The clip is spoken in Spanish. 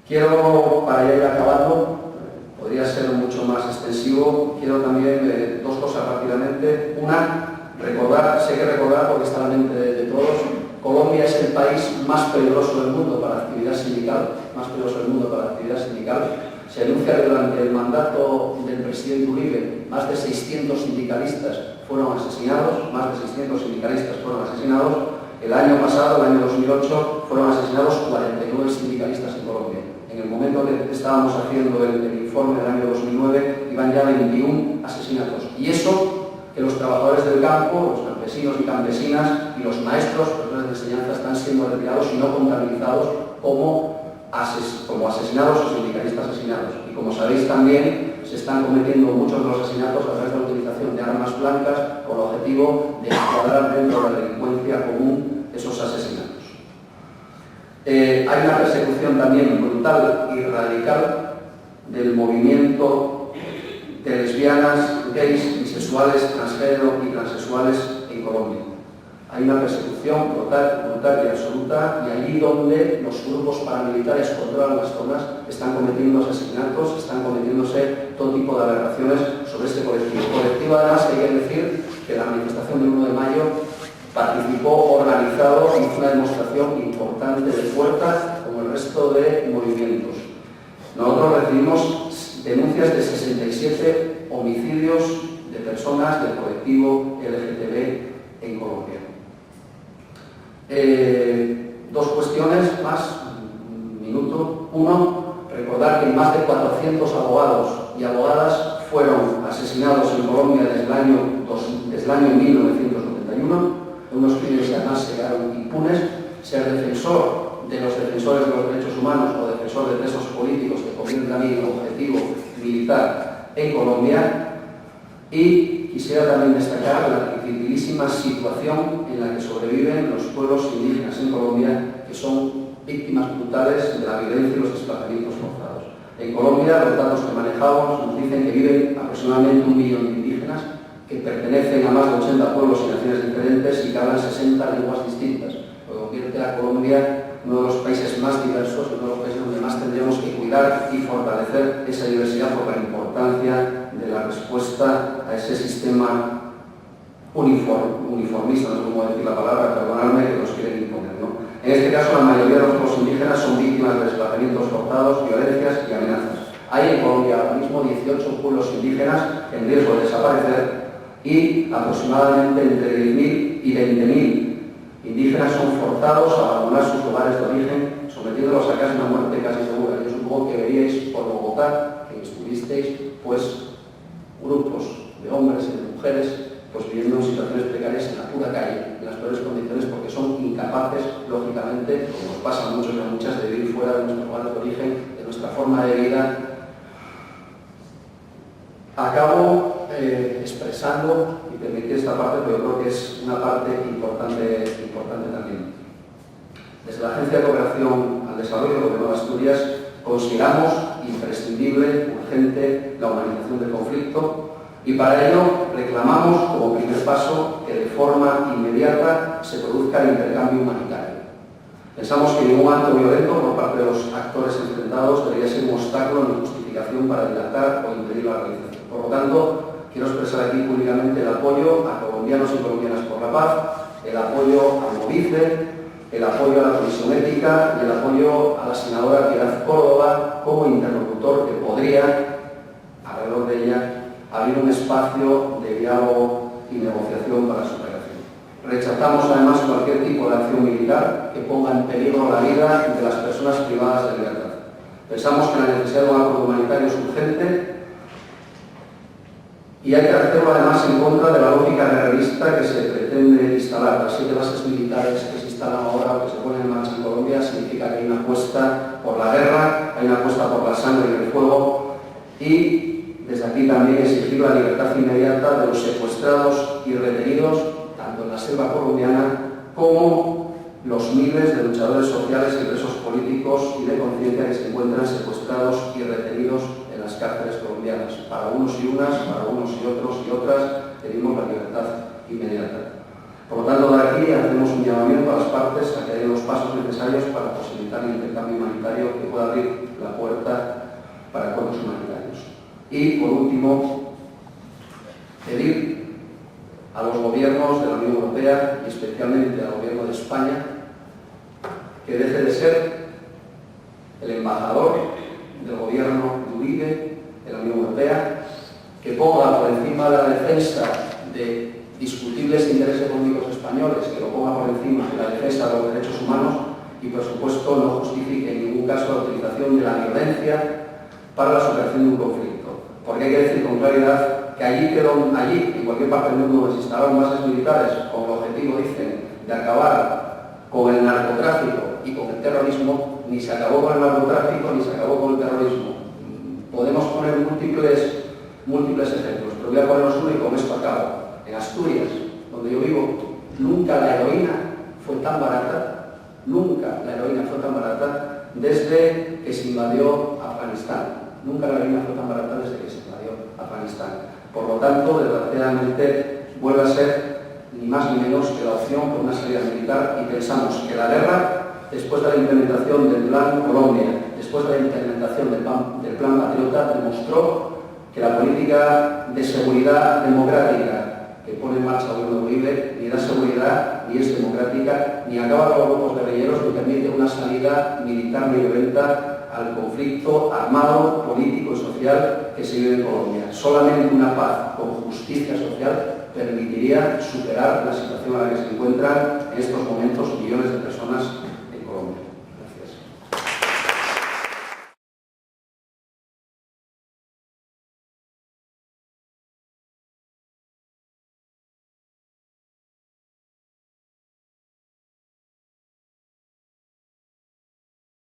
Quiero, para ya ir acabando, podría ser mucho más extensivo, quiero también dos cosas rápidamente. Una, recordar, sé que recordar porque está en la mente de todos, Colombia es el país más peligroso del mundo para la actividad sindical, Se anuncia que durante el mandato del presidente Uribe más de 600 sindicalistas fueron asesinados, El año pasado, el año 2008, fueron asesinados 49 sindicalistas en Colombia. En el momento que estábamos haciendo el informe del año 2009, iban ya 21 asesinatos. Y eso, que los trabajadores del campo, los campesinos y campesinas y los maestros, profesores de enseñanza, están siendo retirados y no contabilizados como asesinados o sindicalistas asesinados. Y como sabéis también, se están cometiendo muchos de los asesinatos a través de la utilización de armas blancas con el objetivo de encuadrar dentro de la delincuencia común esos asesinatos. Hay una persecución también brutal y radical del movimiento de lesbianas, gays, bisexuales, transgénero y transexuales en Colombia. Hay una persecución brutal y absoluta, y allí donde los grupos paramilitares controlan las zonas están cometiendo asesinatos, están cometiéndose todo tipo de aberraciones sobre este colectivo. Colectivo, además, hay que decir que la manifestación del 1 de mayo participó organizado y hizo una demostración importante de fuerza como el resto de movimientos. Nosotros recibimos denuncias de 67 homicidios de personas del colectivo LGTB en Colombia. Dos cuestiones más, un minuto. Uno, recordar que más de 400 abogados y abogadas fueron asesinados en Colombia desde el año 1991. Unos crímenes que además se quedaron impunes. Ser defensor de los defensores de los derechos humanos o defensor de presos políticos que convierte también en objetivo militar en Colombia. Y quisiera también destacar la dificilísima situación en la que sobreviven los pueblos indígenas en Colombia, que son víctimas brutales de la violencia y los desplazamientos forzados. En Colombia, los datos que manejamos nos dicen que viven aproximadamente 1 millón de indígenas, que pertenecen a más de 80 pueblos y naciones diferentes y que hablan 60 lenguas distintas, lo que convierte a Colombia uno de los países más diversos, uno de los países donde más tendríamos que cuidar y fortalecer esa diversidad por la importancia de la respuesta a ese sistema uniformista, no sé cómo decir la palabra, perdonadme, que nos quieren imponer, ¿no? En este caso, la mayoría de los pueblos indígenas son víctimas de desplazamientos forzados, violencias y amenazas. Hay en Colombia ahora mismo 18 pueblos indígenas en riesgo de desaparecer y aproximadamente entre 10.000 y 20.000 indígenas son forzados a abandonar sus lugares de origen, sometiéndolos a casi una muerte casi segura. Yo supongo que veríais por Bogotá, que estuvisteis, pues, grupos de hombres y de mujeres pues viviendo en situaciones precarias en la pura calle, en las peores condiciones, porque son incapaces, lógicamente, como nos pasa a muchos y a muchas, de vivir fuera de nuestros lugares de origen, de nuestra forma de vida. Acabo expresando, y permitid esta parte, pero yo creo que es una parte importante también. Desde la Agencia de Cooperación al Desarrollo del Gobierno de Asturias consideramos imprescindible, urgente, la humanización del conflicto, y para ello reclamamos como primer paso que de forma inmediata se produzca el intercambio humanitario. Pensamos que ningún acto violento por parte de los actores enfrentados debería ser un obstáculo ni justificación para dilatar o impedir la realización. Por lo tanto, quiero expresar aquí públicamente el apoyo a colombianos y colombianas por la paz, el apoyo a Movice, el apoyo a la Comisión Ética y el apoyo a la senadora Piedad Córdoba como interlocutor que podría, alrededor de ella, abrir un espacio de diálogo y negociación para su relación. Rechazamos además cualquier tipo de acción militar que ponga en peligro la vida de las personas privadas de libertad. Pensamos que la necesidad de un acuerdo humanitario es urgente y hay que hacerlo además en contra de la lógica guerrerista que se pretende instalar. Las 7 bases militares que se instalan ahora o que se ponen en marcha en Colombia significa que hay una apuesta por la guerra, hay una apuesta por la sangre y el fuego, y desde aquí también exigir la libertad inmediata de los secuestrados y retenidos, tanto en la selva colombiana como los miles de luchadores sociales y presos políticos y de conciencia que se encuentran secuestrados y retenidos en las cárceles colombianas. Para unos y unas, para unos y otros y otras, pedimos la libertad inmediata. Por lo tanto, de aquí hacemos un llamamiento a las partes a que den los pasos necesarios para posibilitar facilitar el intercambio humanitario que pueda abrir la puerta para acuerdos humanitarios. Y, por último, pedir a los gobiernos de la Unión Europea, y especialmente al gobierno de España, que deje de ser el embajador del gobierno de Uribe de la Unión Europea, que ponga por encima de la defensa de discutibles intereses económicos españoles, que lo ponga por encima de la defensa de los derechos humanos y, por supuesto, no justifique en ningún caso la utilización de la violencia para la superación de un conflicto. Porque hay que decir con claridad que allí, en cualquier parte del mundo, donde se instalaron bases militares con el objetivo, dicen, de acabar con el narcotráfico y con el terrorismo, ni se acabó con el narcotráfico ni se acabó con el terrorismo. Podemos poner múltiples ejemplos, pero voy a poneros uno y con esto acabo. En Asturias, donde yo vivo, nunca la heroína fue tan barata, desde que se invadió Afganistán. Nunca la heroína fue tan barata desde que se invadió Afganistán. Por lo tanto, desgraciadamente, vuelve a ser ni más ni menos que la opción por una salida militar, y pensamos que la guerra, después de la implementación del Plan Colombia, después de la implementación del Plan Patriota, demostró que la política de seguridad democrática que pone en marcha el gobierno de Uribe ni da seguridad, ni es democrática, ni acaba con los grupos guerrilleros, ni permite una salida militar ni violenta al conflicto armado, político y social que se vive en Colombia. Solamente una paz con justicia social permitiría superar la situación en la que se encuentran en estos momentos millones de personas